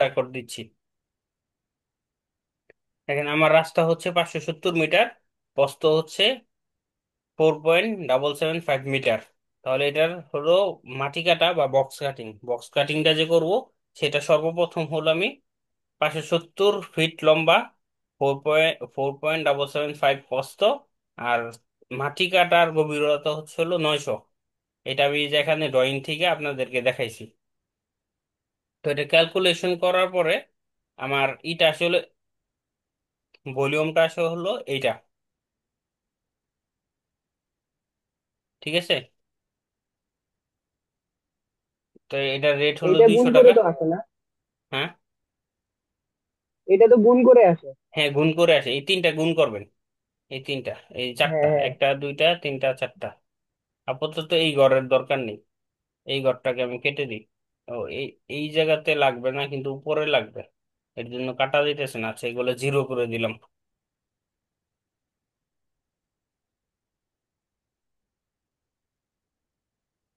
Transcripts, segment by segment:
Record দিচ্ছি। দেখেন আমার রাস্তা হচ্ছে 570 মিটার, প্রস্থ হচ্ছে 4.775 মিটার। তাহলে এটার হলো মাটি কাটা বা বক্স কাটিংটা যে করব, সেটা সর্বপ্রথম হলো আমি 570 ফিট লম্বা, 4.775 প্রস্থ, আর মাটি কাটার গভীরতা হচ্ছে হলো 900। এটা আমি যে এখানে ড্রয়িং থেকে আপনাদেরকে দেখাইছি। তো এটা ক্যালকুলেশন করার পরে আমার ইটা আসলে ভলিউমটা আসলে হলো এইটা। ঠিক আছে, তো এটার রেট হলো এটা গুণ 200 টাকা। করে তো আসে না? হ্যাঁ, এটা তো গুণ করে আসে। হ্যাঁ গুণ করে আসে, এই তিনটা গুণ করবেন। এই তিনটা, এই চারটা, হ্যাঁ হ্যাঁ। একটা দুইটা তিনটা চারটা। আপাতত এই ঘরের দরকার নেই, এই ঘরটাকে আমি কেটে দিই। ও, এই এই জায়গাতে লাগবে না কিন্তু উপরে লাগবে, এর জন্য কাটা দিতেছে না। আচ্ছা, এগুলো জিরো করে দিলাম।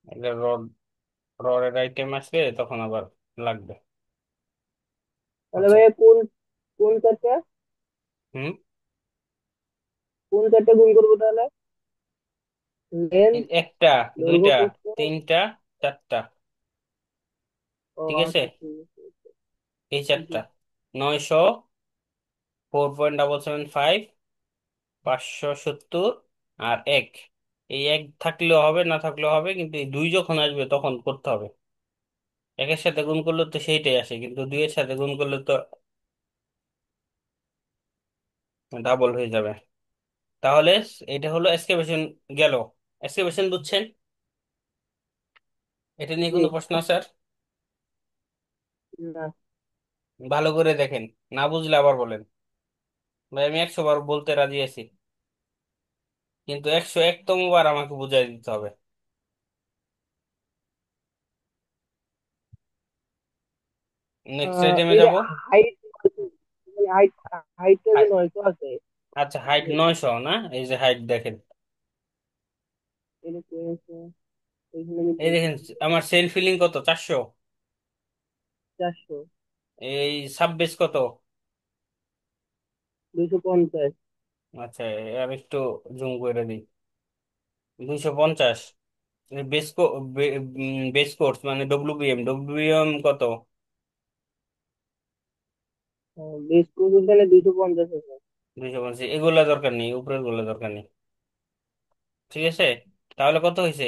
এটা রডের আইটেম আসলে তখন আবার লাগবে। তাহলে আচ্ছা। ভাইয়া কোন কোন চারটা হুম। কোন চারটা গুণ করবো তাহলে? লেন্থ, একটা, দৈর্ঘ্য, দুইটা, প্রস্থ। তিনটা, চারটা। ও ঠিক আছে, আচ্ছা, ঠিক আছে। এই জি। চারটা 900, 4.775, 570, আর এক। এই এক থাকলেও হবে, না থাকলেও হবে, কিন্তু এই দুই যখন আসবে তখন করতে হবে। একের সাথে গুণ করলে তো সেইটাই আসে, কিন্তু দুইয়ের সাথে গুণ করলে তো ডাবল হয়ে যাবে। তাহলে এটা হলো এক্সকাভেশন গেল। এক্সকাভেশন বুঝছেন? এটা নিয়ে জি। কোনো প্রশ্ন আছে আর? না। ভালো করে দেখেন, না বুঝলে আবার বলেন। ভাই আমি 100 বার বলতে রাজি আছি, কিন্তু 101তম বার আমাকে বুঝাই দিতে হবে। নেক্সট আইটেমে এই যে যাব। হাইট, হাইট হাইটটা যে 900 আছে। আচ্ছা, হাইট 900 না? এই যে হাইট দেখেন, এটা কি হয়েছে? এখানে কি এই দেখেন, বলছে? আমার সেল ফিলিং কত, 400। 400, এই সাববেস কত? 250। আচ্ছা, আর একটু জুম করে দিই, 250। বেস বেস কোর্স মানে ডব্লিউবিএম কত? বেশ করবো তাহলে 250 আছে। 250, এগুলা দরকার নেই, উপরের গুলা দরকার নেই। ঠিক আছে, তাহলে কত হয়েছে?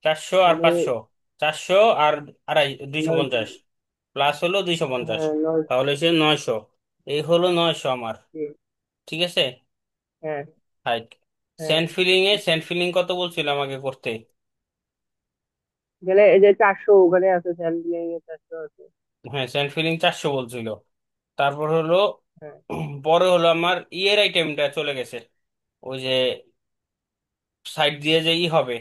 400 আর তাহলে 500, 400 আর আড়াই, 900। 250 প্লাস হলো 250, হ্যাঁ, 900। তাহলে হচ্ছে 900। এই হলো 900 আমার। ঠিক আছে, হ্যাঁ হাইট। হ্যাঁ। সেন্ট ফিলিং কত বলছিল আমাকে করতে? তাহলে এই যে 400 ওখানে আছে, স্যাম্পলিং এ 400 আছে। হ্যাঁ, সেন্ট ফিলিং 400 বলছিল। তারপর হলো হ্যাঁ পরে হলো আমার ইয়ের আইটেমটা চলে গেছে, ওই যে সাইড দিয়ে যে হবে,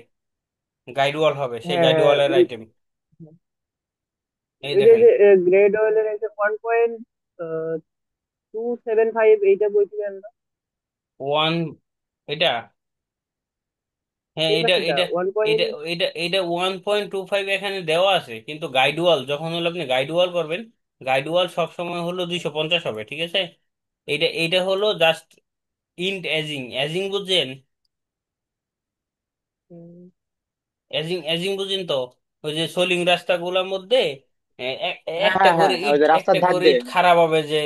গাইড ওয়াল হবে, সেই হ্যাঁ গাইড হ্যাঁ, ওয়ালের আইটেম। এই ওই যে দেখেন, গ্রেড অয়েলের একটা 1.275 এইটা বলছিলেন না? ওয়ান, এটা, হ্যাঁ এই এটা মাটিটা এটা ওয়ান এটা পয়েন্ট এটা এটা 1.25 এখানে দেওয়া আছে, কিন্তু গাইড ওয়াল যখন হলো আপনি গাইড ওয়াল করবেন, গাইড ওয়াল সবসময় হলো 250 হবে। ঠিক আছে, এইটা হলো জাস্ট ইন্ট এজিং। এজিং বুঝছেন? এজিং এজিং বুঝেন তো? ওই যে সোলিং রাস্তাগুলোর মধ্যে হ্যাঁ একটা হ্যাঁ হ্যাঁ করে হ্যাঁ, ওই ইট, যে রাস্তার একটা ধার করে দিয়ে। ইট খারাপ হবে যে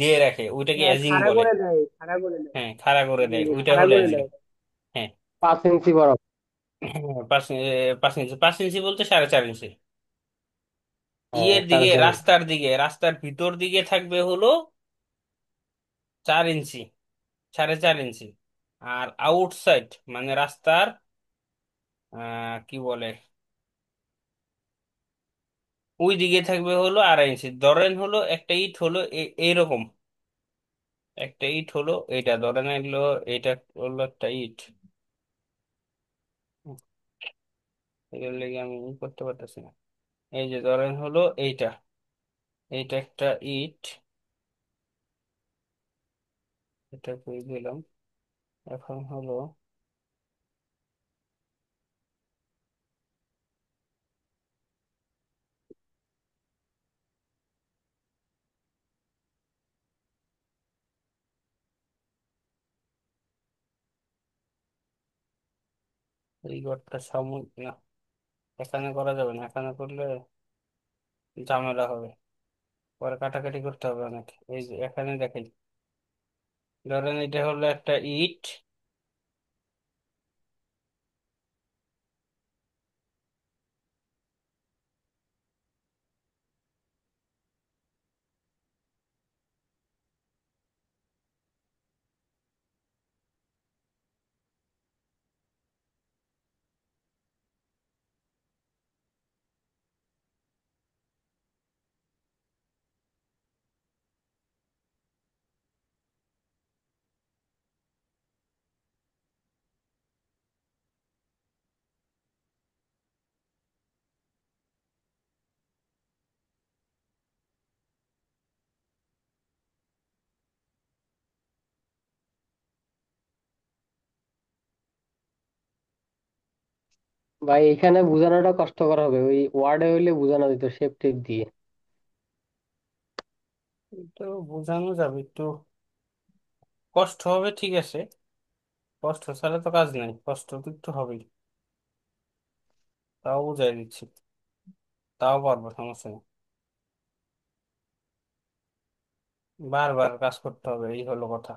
দিয়ে রাখে, ওইটাকে হ্যাঁ, এজিং খাড়া বলে। করে দেয়, খাড়া করে দেয়। হ্যাঁ, খাড়া করে জি দেয়, জি, ওইটা খাড়া হলো করে এজিং। দেয়। হ্যাঁ। 5 ইঞ্চি বড়। 5 ইঞ্চি, 5 ইঞ্চি বলতে 4.5 ইঞ্চি। হ্যাঁ, ইয়ের সাড়ে দিকে, চার ইঞ্চি। রাস্তার ভিতর দিকে থাকবে হলো 4 ইঞ্চি, 4.5 ইঞ্চি। আর আউটসাইড মানে রাস্তার কি বলে, ওই দিকে থাকবে হলো 2.5 ইঞ্চি। ধরেন হলো একটা ইট হলো এইরকম, একটা ইট হলো এইটা, ধরেন এলো, এইটা হলো একটা ইট। এটার লেগে আমি করতে পারতেছি না। এই যে ধরেন হলো এইটা, এইটা একটা ইট, এটা করে দিলাম। এখন হলো এই ঘরটা সামুই না, এখানে করা যাবে না, এখানে করলে ঝামেলা হবে, পরে কাটাকাটি করতে হবে অনেক। এই যে এখানে দেখেন, ধরেন এটা হলো একটা ইট, ভাই এখানে বোঝানোটা কষ্টকর হবে, ওই ওয়ার্ডে হইলে বোঝানো যেত শেপ টেপ দিয়ে। তো বোঝানো যাবে, একটু কষ্ট হবে ঠিক আছে, কষ্ট ছাড়া তো কাজ নাই, কষ্ট তো একটু হবেই। তাও বুঝাই দিচ্ছি, তাও পারবো, সমস্যা নেই। বারবার কাজ করতে হবে, এই হলো কথা।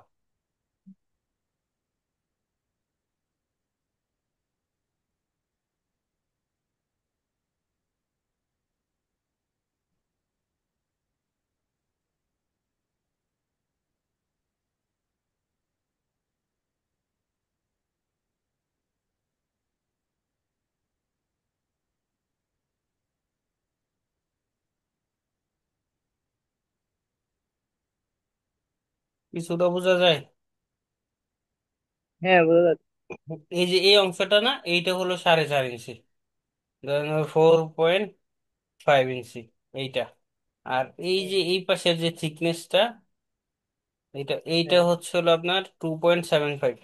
কিছুটা বোঝা যায়। হ্যাঁ, বোঝা যাচ্ছে। এই যে এই অংশটা না, এইটা হলো 4.5 ইঞ্চি, ধরেন 4.5 ইঞ্চি এইটা। আর এই হ্যাঁ, যে এই পাশের যে থিকনেসটা, এইটা হ্যাঁ। হচ্ছে হলো আপনার 2.75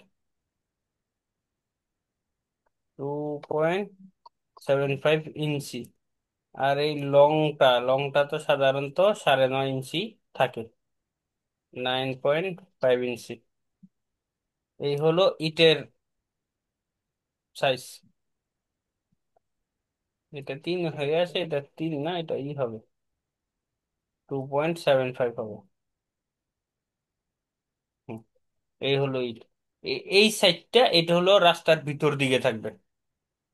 আর এই লংটা তো সাধারণত 9.5 ইঞ্চি থাকে, 9.5 ইঞ্চি। এই হলো ইটের সাইজ। এটা 3 হয়ে আছে, এটা 3 না, এটা হবে 2.75 হবে। হুম, এই হলো ইট। এই সাইডটা, এটা হলো রাস্তার ভিতর দিকে থাকবে,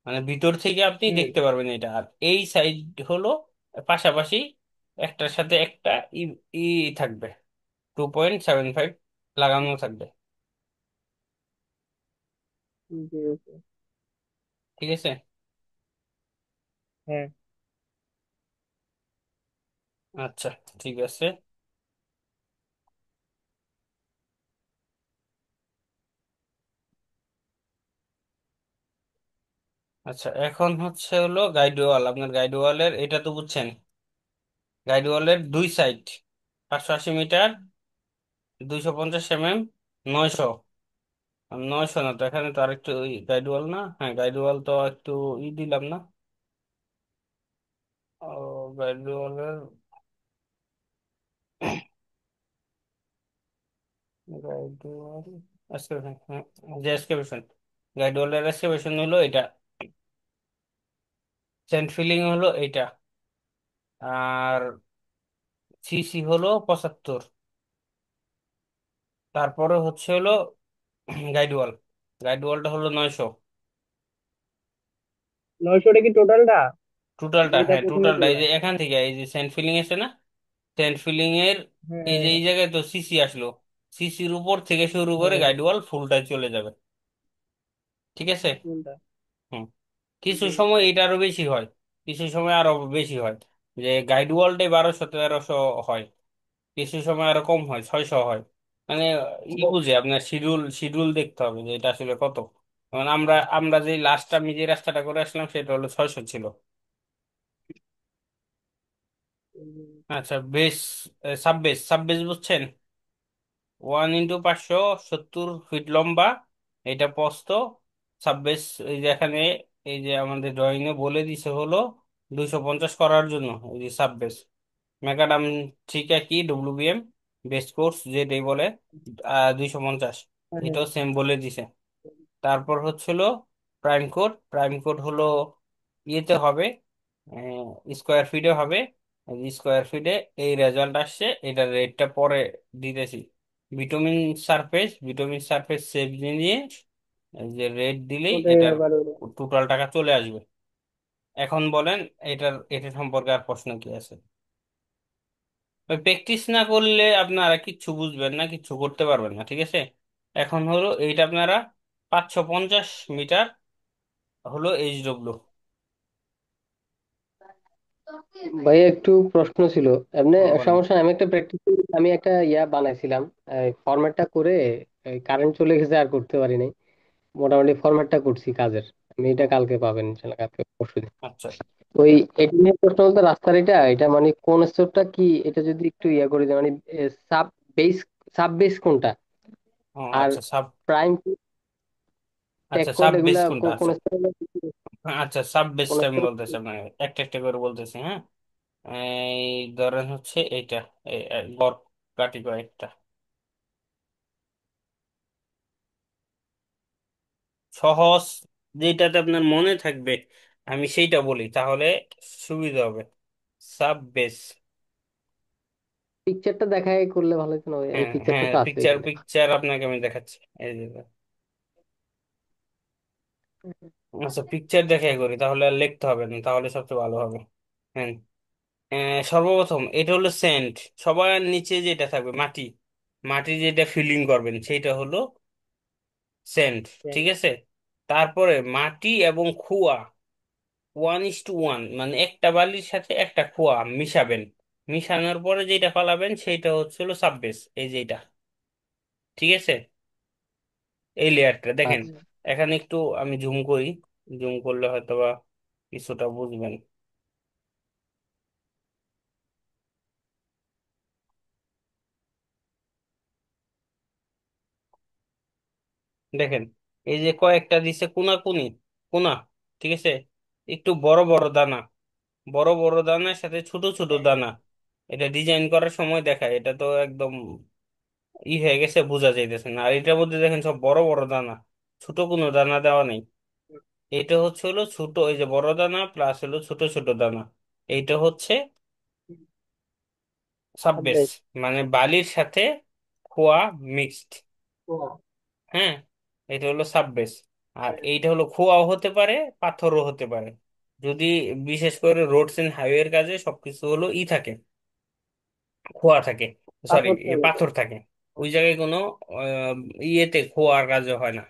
মানে ভিতর থেকে আপনি হুম। দেখতে পারবেন এটা। আর এই সাইড হলো পাশাপাশি, একটার সাথে একটা ই ই থাকবে, 2.75 লাগানো থাকবে। ঠিক আছে। ঠিক আছে। হ্যাঁ। আচ্ছা, ঠিক আছে। আচ্ছা, এখন হচ্ছে হলো গাইড ওয়াল। আপনার গাইড ওয়ালের এটা তো বুঝছেন, গাইড ওয়ালের দুই সাইড 580 মিটার, 250 mm, 900। 900 না তো, এখানে তো আরেকটু গাইড ওয়াল না, হ্যাঁ গাইড ওয়াল তো একটু দিলাম না। ও, গাইড ওয়ালের গাইড ওয়াল এক্সকাভেশন, হ্যাঁ, যে এক্সকাভেশন, গাইড ওয়ালের এক্সকাভেশন হলো এটা, স্যান্ড ফিলিং হলো এইটা, আর সিসি হলো 75। তারপরে হচ্ছে হলো গাইড ওয়াল, গাইড ওয়ালটা হলো 900। 900টা কি টোটালটা? টোটালটা, যেটা হ্যাঁ প্রথমে টোটালটা, এই করলাম। যে এখান থেকে এই যে সেন্ট ফিলিং এসে না, সেন্ট ফিলিং এর হ্যাঁ, এই হ্যাঁ, যে এই হ্যাঁ। জায়গায় তো সিসি আসলো, সিসির উপর থেকে শুরু করে হ্যাঁ, গাইড ওয়াল ফুলটাই চলে যাবে। ঠিক আছে। কোনটা? হুম। ঠিক কিছু আছে। সময় এটা আরো বেশি হয়, কিছু সময় আরো বেশি হয়, যে গাইড ওয়ালটাই 1200 1300 হয়, কিছু সময় আরো কম হয়, 600 হয়। মানে বুঝে আপনার শিডিউল দেখতে হবে যে এটা আসলে কত। কারণ আমরা যে লাস্ট আমি যে রাস্তাটা করে আসলাম সেটা হলো 600 ছিল। আচ্ছা, বেশ, সাববেস, সাববেস বুঝছেন? 1 × 570 ফিট লম্বা, এটা প্রস্থ। সাববেস, এই যে এখানে, এই যে আমাদের ড্রয়িং এ বলে দিছে হলো 250 করার জন্য, এই যে সাববেস, ম্যাকাডাম ঠিক একই, ডব্লিউবিএম বেস কোর্স যেটাই বলে, 250, হ্যাঁ, হ্যাঁ। এটাও সেম বলে দিছে। তারপর হচ্ছিল প্রাইম কোড হলো ইয়েতে হবে, স্কোয়ার ফিটে হবে। স্কোয়ার ফিটে এই রেজাল্ট আসছে, এটার রেটটা পরে দিতেছি। বিটুমিন সারফেস সেভ নিয়ে এই যে রেট দিলেই ওটাই এটার ব্যাপার হলো। টোটাল টাকা চলে আসবে। এখন বলেন এটা সম্পর্কে আর প্রশ্ন কি আছে? ওই প্র্যাকটিস না করলে আপনারা কিচ্ছু বুঝবেন না, কিচ্ছু করতে পারবেন না, ঠিক আছে? এখন হলো এইটা আপনারা 550 মিটার হলো এইচডব্লিউ। ভাই একটু প্রশ্ন ছিল। এমনি বলেন। সমস্যা নাই, আমি একটা প্র্যাকটিস, আমি একটা ইয়া বানাইছিলাম, ফরম্যাটটা করে কারেন্ট চলে গেছে আর করতে পারি নাই। মোটামুটি ফরম্যাটটা করছি কাজের। আমি এটা কালকে পাবেন ইনশাল্লাহ, কালকে পরশুদিন। আচ্ছা। ওই এটা নিয়ে প্রশ্ন বলতে, রাস্তার এটা মানে কোন স্তরটা কি, এটা যদি একটু ইয়া করে দেয় মানে সাব বেস, সাব বেস কোনটা, ও আর আচ্ছা প্রাইম আচ্ছা, টেককোড সাব বেস এগুলা কোনটা? কোন আচ্ছা। স্তরে, আচ্ছা, সাব কোন বেসটা আমি স্তরে? বলতেছি আপনাকে, একটা একটা করে বলতেছি, হ্যাঁ। এই ধরেন হচ্ছে এইটা, গড় কাটি কয়েকটা সহজ, যেটাতে আপনার মনে থাকবে আমি সেইটা বলি, তাহলে সুবিধা হবে। Sub base. পিকচারটা দেখাই করলে ভালো হতো না? এই হ্যাঁ পিকচারটা হ্যাঁ, তো আছে পিকচার এখানে। পিকচার আপনাকে আমি দেখাচ্ছি, এই যে। আচ্ছা, পিকচার দেখাই করি, তাহলে আর লিখতে হবে না, তাহলে সবচেয়ে ভালো হবে। হ্যাঁ। সর্বপ্রথম এটা হলো সেন্ট। সবার নিচে যেটা থাকবে মাটি, মাটি যেটা ফিলিং করবেন সেইটা হলো সেন্ট, ঠিক আছে? তারপরে মাটি এবং খোয়া 1:1, মানে একটা বালির সাথে একটা খোয়া মিশাবেন। মিশানোর পরে যেটা ফালাবেন সেইটা হচ্ছে হলো সাববেস, এই যেটা, ঠিক আছে? এই লেয়ারটা দেখেন। আচ্ছা, এখানে একটু আমি জুম করি, জুম করলে হয়তো বা কিছুটা বুঝবেন। দেখেন, এই যে কয়েকটা দিছে কোনাকুনি, কোনা, ঠিক আছে? একটু বড় বড় দানা, বড় বড় দানার সাথে ছোট ছোট দানা। এটা ডিজাইন করার সময় দেখায়, এটা তো একদম হয়ে গেছে, বোঝা যাইতেছে না। আর এটার মধ্যে দেখেন সব বড় বড় দানা, ছোট কোনো দানা দেওয়া নেই। এটা হচ্ছে হলো ছোট, এই যে বড় দানা প্লাস হলো ছোট ছোট দানা, এইটা হচ্ছে সাববেস, বেশ। মানে বালির সাথে খোয়া মিক্সড। হ্যাঁ, এটা হলো সাববেস। আর এইটা হলো খোয়াও হতে পারে, পাথরও হতে পারে। যদি বিশেষ করে রোডস এন্ড হাইওয়ের কাজে সবকিছু হলো থাকে, খোয়া থাকে, সরি, পাথরটা নিতে পাথর থাকে। ওই জায়গায় কোনো আহ, ইয়েতে খোয়ার কাজে হয় না।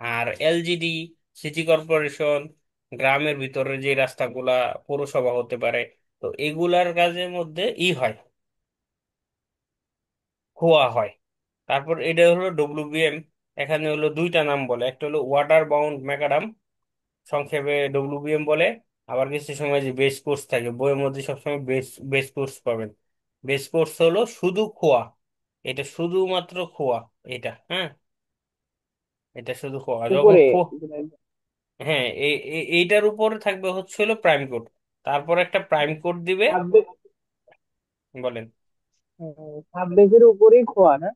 আর এলজিডি, সিটি কর্পোরেশন, গ্রামের ভিতরে যে রাস্তাগুলা, পৌরসভা হতে পারে, তো এগুলার কাজের মধ্যে হয়, খোয়া হয়। তারপর এটা হলো ডব্লিউবিএম। এখানে হলো দুইটা নাম বলে, একটা হলো ওয়াটার বাউন্ড ম্যাকাডাম, সংক্ষেপে ডব্লিউবিএম বলে। আবার কিছু সময় যে বেস কোর্স থাকে, বইয়ের মধ্যে সবসময় বেস বেস কোর্স পাবেন। বেস কোর্স হলো শুধু খোয়া, এটা শুধুমাত্র খোয়া, এটা, হ্যাঁ, এটা শুধু খোয়া যখন উপরে হ্যাঁ, এইটার উপরে থাকবে হচ্ছে হলো প্রাইম কোড। তারপর একটা প্রাইম কোড দিবে। বলেন। সাববেসের উপরেই খোয়া না?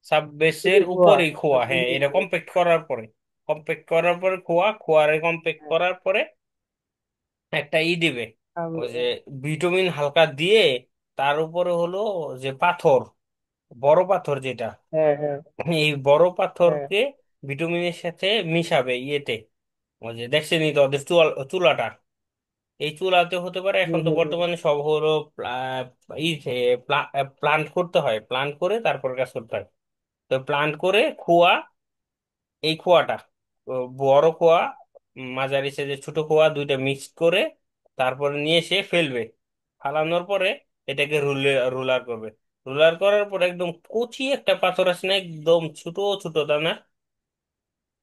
সাববেসের শুধু খোয়া? উপরেই খোয়া, হ্যাঁ, এটা কম্প্যাক্ট করার পরে, কম্প্যাক্ট করার পরে খোয়া, খোয়ারে কম্প্যাক্ট করার পরে একটা দিবে, ওই যে ভিটামিন হালকা দিয়ে, তার উপরে হলো যে পাথর, বড় পাথর যেটা, হ্যাঁ হ্যাঁ এই বড় হ্যাঁ, পাথরকে ভিটামিনের সাথে মিশাবে ইয়েতে। ওই যে দেখছেনই তো ওদের চুলাটা, এই চুলাতে হতে পারে। এখন হুম তো হুম হুম। বর্তমানে সব হলো প্লান্ট করতে হয়, প্লান্ট করে তারপর কাজ করতে হয়। তো প্লান্ট করে খোয়া, এই খোয়াটা, বড় খোয়া, মাঝারি সাইজের ছোট খোয়া দুইটা মিক্স করে তারপরে নিয়ে এসে ফেলবে। ফালানোর পরে এটাকে রুলার করবে। রুলার করার পর একদম কচি একটা পাথর আছে না, একদম ছোট ছোট দানা,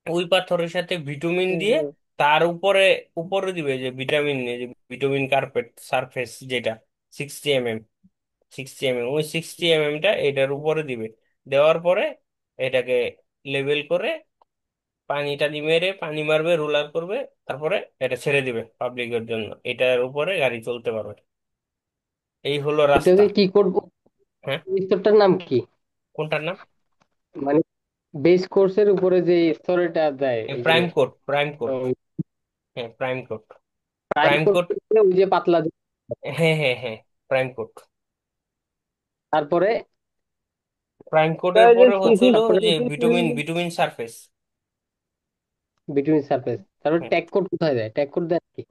ওই পাথরের সাথে ভিটামিন হুম দিয়ে হুম। তার উপরে উপরে দিবে যে ভিটামিন, যে ভিটামিন কার্পেট সারফেস যেটা 60 mm, 60 mm, ওই 60 mm এটার উপরে দিবে। দেওয়ার পরে এটাকে লেবেল করে পানি টানি মেরে পানি মারবে, রোলার করবে, তারপরে এটা ছেড়ে দিবে পাবলিকের জন্য, এটার উপরে গাড়ি চলতে পারবে। এই হলো রাস্তা। এটাকে কি করবো? হ্যাঁ। স্তরটার নাম কি? কোনটার নাম? মানে বেস কোর্সের উপরে যে স্তরটা দেয় এই যে প্রাইম কোট, প্রাইম কোট। ওই হ্যাঁ, prime coat. Prime prime course coat. ওই যে পাতলা হ্যাঁ হ্যাঁ হ্যাঁ, প্রাইম কোট। তারপরে প্রাইম এটা কোটের ওই যে পরে হচ্ছে সিসি হলো ওই তারপরে যে CC bitumen surface. Between surface, তারপরে ট্যাগ কোড কোথায় দেয়, ট্যাগ কোড দেয় কি?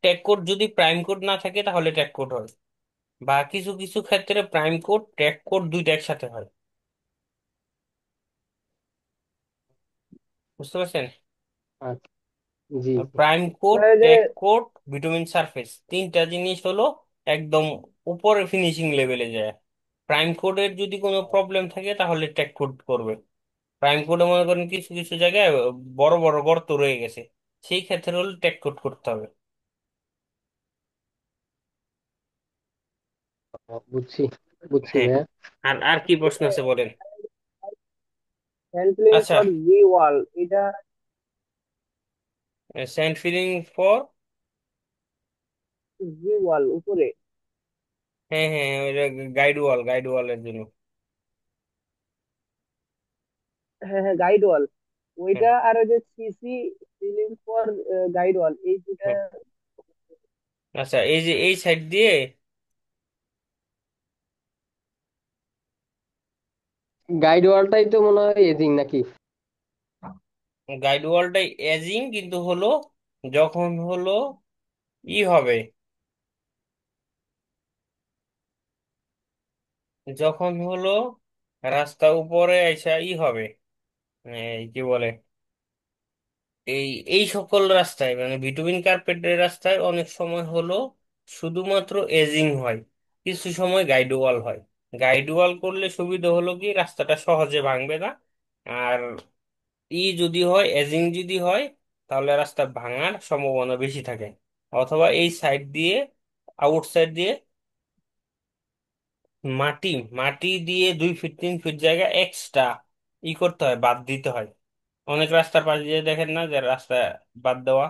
টেক কোড যদি প্রাইম কোড না থাকে তাহলে টেক কোড হয়, বা কিছু কিছু ক্ষেত্রে প্রাইম কোড টেক কোড দুইটা একসাথে হয়। বুঝতে পারছেন? আচ্ছা, জি জি। প্রাইম কোড, ওই যে টেক কোড, ভিটামিন সারফেস, তিনটা জিনিস হলো একদম উপরে ফিনিশিং লেভেলে যায়। প্রাইম কোডের যদি কোনো প্রবলেম থাকে তাহলে টেক কোড করবে। প্রাইম কোডে মনে করেন কিছু কিছু জায়গায় বড় বড় গর্ত রয়ে গেছে, সেই ক্ষেত্রে হলে টেক কোড করতে হবে। বুঝছি, বুঝছি হ্যাঁ। ভাইয়া। আর আর কি প্রশ্ন আছে বলেন। স্যাম্পলিং আচ্ছা, ফর জি ওয়াল এটা, স্যান্ড ফিলিং ফর। জি ওয়াল উপরে। হ্যাঁ হ্যাঁ, ওইটা গাইড ওয়াল, গাইড ওয়ালের জন্য। হ্যাঁ হ্যাঁ, গাইড ওয়াল হ্যাঁ ওইটা, আর ওই যে সিসি সিলিং ফর গাইড ওয়াল, এই দুটা। হ্যাঁ। আচ্ছা, এই যে এই সাইড দিয়ে গাইড ওয়ালটাই তো মনে হয় এজিং নাকি? গাইড ওয়ালটাই এজিং, কিন্তু হলো যখন হলো ই হবে, যখন হলো রাস্তা উপরে আইসা ই হবে, এই কি বলে, এই এই সকল রাস্তায় মানে বিটুমিন কার্পেটের রাস্তায় অনেক সময় হলো শুধুমাত্র এজিং হয়, কিছু সময় গাইড ওয়াল হয়। গাইড ওয়াল করলে সুবিধা হলো কি রাস্তাটা সহজে ভাঙবে না। আর ই যদি হয়, এজিং যদি হয়, তাহলে রাস্তা ভাঙার সম্ভাবনা বেশি থাকে। অথবা এই সাইড দিয়ে, আউটসাইড দিয়ে মাটি মাটি দিয়ে 2 ফিট 3 ফিট জায়গা এক্সট্রা ই করতে হয়, বাদ দিতে হয়। অনেক রাস্তার পাশে দিয়ে দেখেন না যে রাস্তা বাদ দেওয়া।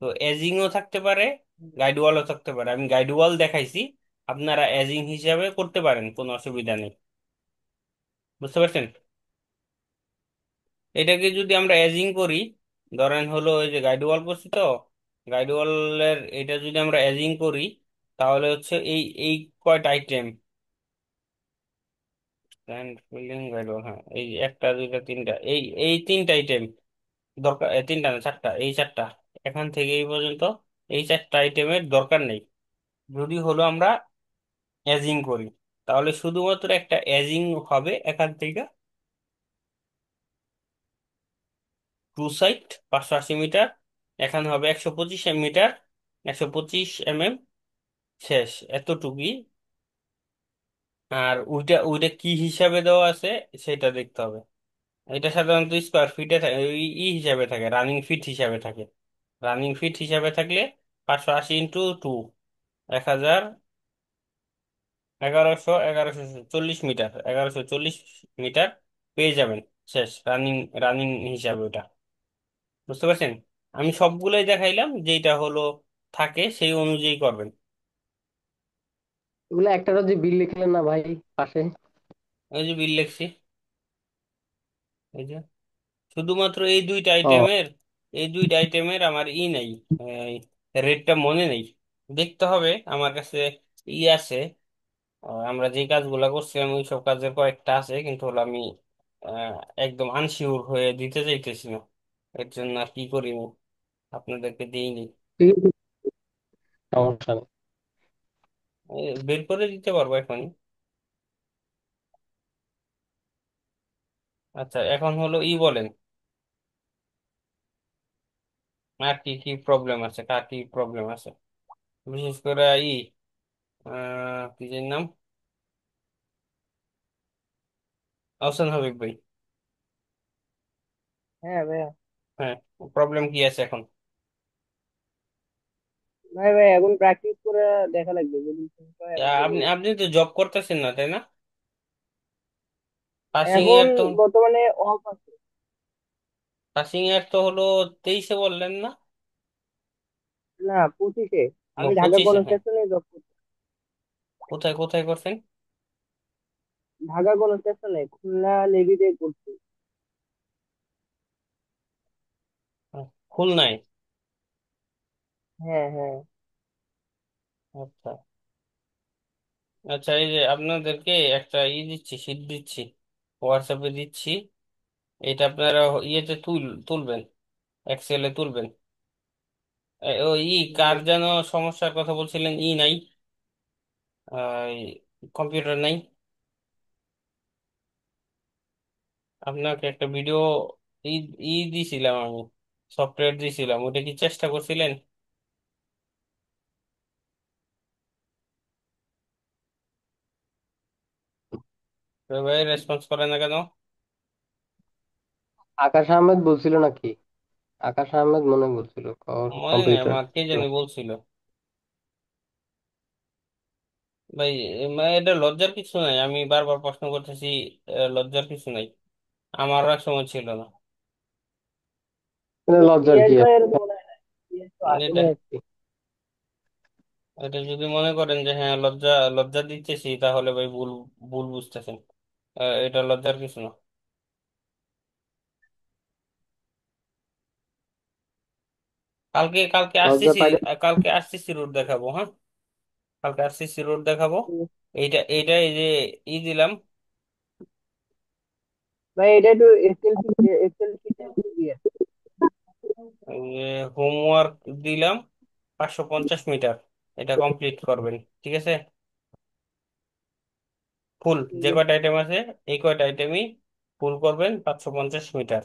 তো এজিংও থাকতে পারে, গাইড ওয়ালও থাকতে পারে। আমি গাইড ওয়াল দেখাইছি, আপনারা এজিং হিসাবে করতে পারেন, কোনো অসুবিধা নেই। বুঝতে পারছেন? এটাকে যদি আমরা এজিং করি, ধরেন হলো ওই যে গাইড ওয়াল করছি তো, গাইড ওয়ালের এটা যদি আমরা এজিং করি, তাহলে হচ্ছে এই কয়টা আইটেম, স্ট্যান্ড ফিলিং গাইড ওয়াল, হ্যাঁ এই একটা দুইটা তিনটা, এই তিনটা আইটেম দরকার, তিনটা না চারটা, এই চারটা এখান থেকে এই পর্যন্ত, এই চারটা আইটেমের দরকার নেই যদি হলো আমরা এজিং করি। তাহলে শুধুমাত্র একটা এজিং হবে এখান থেকে, টু সাইড 580 মিটার, এখানে হবে 125 মিটার, 125 mm, শেষ এতটুকুই। আর ওইটা ওইটা কি হিসাবে দেওয়া আছে সেটা দেখতে হবে। এটা সাধারণত স্কোয়ার ফিটে থাকে, ই হিসাবে থাকে, রানিং ফিট হিসাবে থাকে। রানিং ফিট হিসাবে থাকলে 580 × 2, 1000, 1140 মিটার, 1140 মিটার পেয়ে যাবেন, শেষ রানিং, রানিং হিসাবে ওটা। বুঝতে পারছেন? আমি সবগুলোই দেখাইলাম, যেটা হলো থাকে সেই অনুযায়ী করবেন। এগুলো একটারও যে বিল লিখলেন না ভাই পাশে? ওই যে বিল লিখছি, এই যে শুধুমাত্র ও, এই দুইটা আইটেমের আমার ই নাই, রেটটা মনে নেই, দেখতে হবে আমার কাছে। ই আছে, আমরা যে কাজগুলা করছিলাম ওই সব কাজের কয়েকটা আছে, কিন্তু হলো আমি আহ, একদম আনসিউর হয়ে দিতে চাইতেছি না, এর জন্য আর কি করিনি, আপনাদেরকে দিইনি। ঠিক আছে, সমস্যা নেই। বের করে দিতে পারবো এখনই। আচ্ছা, এখন হলো ই বলেন, আর কি কি প্রবলেম আছে, কার কি প্রবলেম আছে, বিশেষ করে ই কি যে নাম, আহসান হাবিব ভাই। হ্যাঁ ভাইয়া। হ্যাঁ, প্রবলেম কি আছে এখন? ভাই ভাই, এখন প্র্যাকটিস করে দেখা লাগবে, যদি শেষ হয় আমি বলবো। আপনি আপনি তো জব করতেছেন না, তাই না? পাসিং এখন এর তো, বর্তমানে অফ আছে। পাসিং এর তো হলো 23-এ বললেন না? না, 25-এ। ও আমি ঢাকা 25-এ, হ্যাঁ। কনস্ট্রাকশনে জব করছি। কোথায় কোথায় করছেন? ঢাকা কোনো চেষ্টা নেই, খুলনা নেভিতে করছি। খুলনায়? হ্যাঁ হ্যাঁ। আচ্ছা আচ্ছা, এই যে আপনাদেরকে একটা দিচ্ছি, শীট দিচ্ছি, হোয়াটসঅ্যাপে দিচ্ছি। এটা আপনারা ইয়েতে তুলবেন, এক্সেলে তুলবেন। ওই কার হুম। যেন সমস্যার কথা বলছিলেন, নাই, কম্পিউটার নাই। আপনাকে একটা ভিডিও ই দিছিলাম আমি, সফটওয়্যার দিছিলাম, ওটা কি চেষ্টা করছিলেন? তো ভাই রেসপন্স করে না কেন? আকাশ আহমেদ বলছিল নাকি? আকাশ আহমেদ মনে হয় বলছিল মনে নেই কম্পিউটার। আমার, কে জানি বলছিল। ভাই এটা লজ্জার কিছু নাই, আমি বারবার প্রশ্ন করতেছি, লজ্জার কিছু নাই, আমারও এক সময় ছিল না লজ্জার পিয়াস কি ভাইয়ের আছে? মনে হয় পিয়াস তো আসে এটা। নাই আজকে। এটা যদি মনে করেন যে হ্যাঁ লজ্জা লজ্জা দিতেছি, তাহলে ভাই ভুল ভুল বুঝতেছেন। এটা লজ্জার কিছু না। কালকে কালকে লজ্জা আসতেছি, পাইলে কালকে আসতেছি রোড দেখাবো, হ্যাঁ, কালকে আসতেছি রোড দেখাবো। এইটা এই যে দিলাম, ভাই এটা একটু এক্সেল শিট, এক্সেল শিটে একটু দিয়ে। হোমওয়ার্ক দিলাম, 550 মিটার, এটা কমপ্লিট করবেন, ঠিক আছে? ফুল ঠিক যে আছে। কয়টা আইটেম আছে, এই কয়টা আইটেমই ফুল করবেন, 550 মিটার।